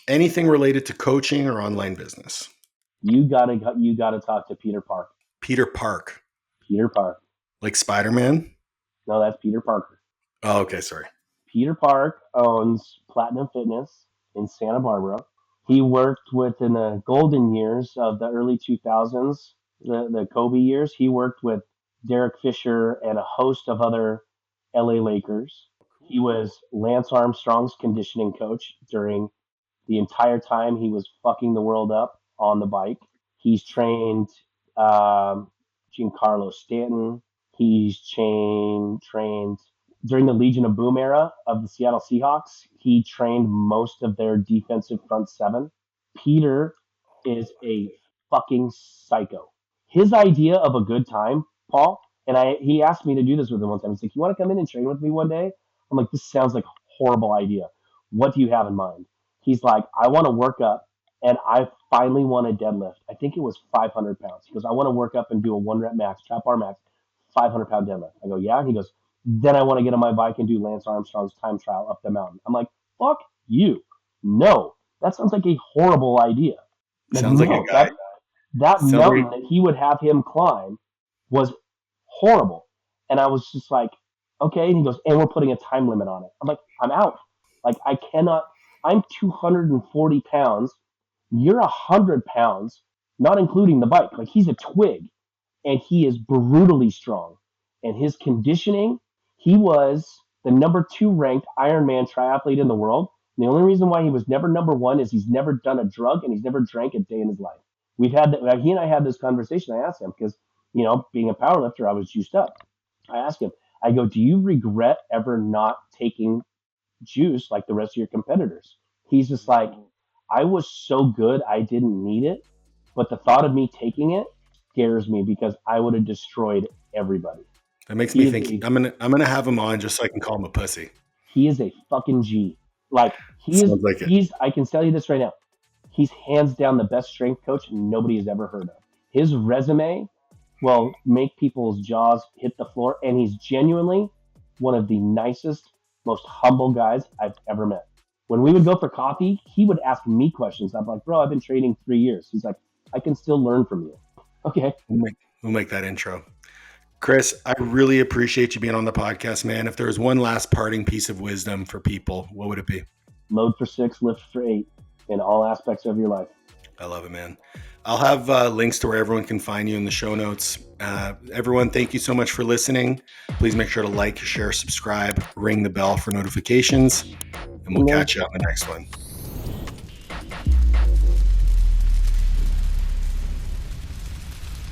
Anything related to coaching or online business. You gotta talk to Peter Park. Peter Park, Peter Park. like Spider-Man. No, that's Peter Parker. Oh, okay. Sorry. Peter Park owns Platinum Fitness in Santa Barbara. He worked with in the golden years of the early 2000s, the Kobe years. He worked with Derek Fisher and a host of other LA Lakers. He was Lance Armstrong's conditioning coach during the entire time he was fucking the world up on the bike. He's trained Giancarlo Stanton. He's trained during the Legion of Boom era of the Seattle Seahawks. He trained most of their defensive front seven. Peter is a fucking psycho. His idea of a good time, Paul, and he asked me to do this with him one time. He's like, "You want to come in and train with me one day?" I'm like, "This sounds like a horrible idea. What do you have in mind?" He's like, "I want to work up, and I finally want to deadlift. I think it was 500 pounds." He goes, "I want to work up and do a 1 rep max, trap bar max, 500-pound deadlift." I go, "Yeah." And he goes, "Then I want to get on my bike and do Lance Armstrong's time trial up the mountain." I'm like, "Fuck you. No, that sounds like a horrible idea." Like, Sounds like a no, guy. that Sounds like mountain that he would have him climb was horrible. And I was just like, okay. And he goes, "And we're putting a time limit on it." I'm like, "I'm out. Like, I cannot. I'm 240 pounds. You're 100 pounds, not including the bike. Like, he's a twig, and he is brutally strong. And his conditioning, he was the number 2 ranked Ironman triathlete in the world. And the only reason why he was never number 1 is he's never done a drug and he's never drank a day in his life. He and I had this conversation. I asked him because, being a powerlifter, I was juiced up. I asked him, I go, "Do you regret ever not taking juice like the rest of your competitors?" He's just like, "I was so good, I didn't need it. But the thought of me taking it scares me because I would have destroyed everybody." that makes me He is think a I'm gonna have him on just so I can call him a pussy. he is a fucking G. Like Sounds like it. I can tell you this right now. He's hands down the best strength coach nobody has ever heard of. His resume will make people's jaws hit the floor, and he's genuinely one of the nicest, most humble guys I've ever met. When we would go for coffee, he would ask me questions. I'm like, "Bro, I've been training 3 years." He's like, "I can still learn from you." Okay. We'll make that intro. Chris, I really appreciate you being on the podcast, man. If there was one last parting piece of wisdom for people, what would it be? Load for 6, lift for 8 in all aspects of your life. I love it, man. I'll have links to where everyone can find you in the show notes. Everyone, thank you so much for listening. Please make sure to like, share, subscribe, ring the bell for notifications, and we'll catch you on the next one.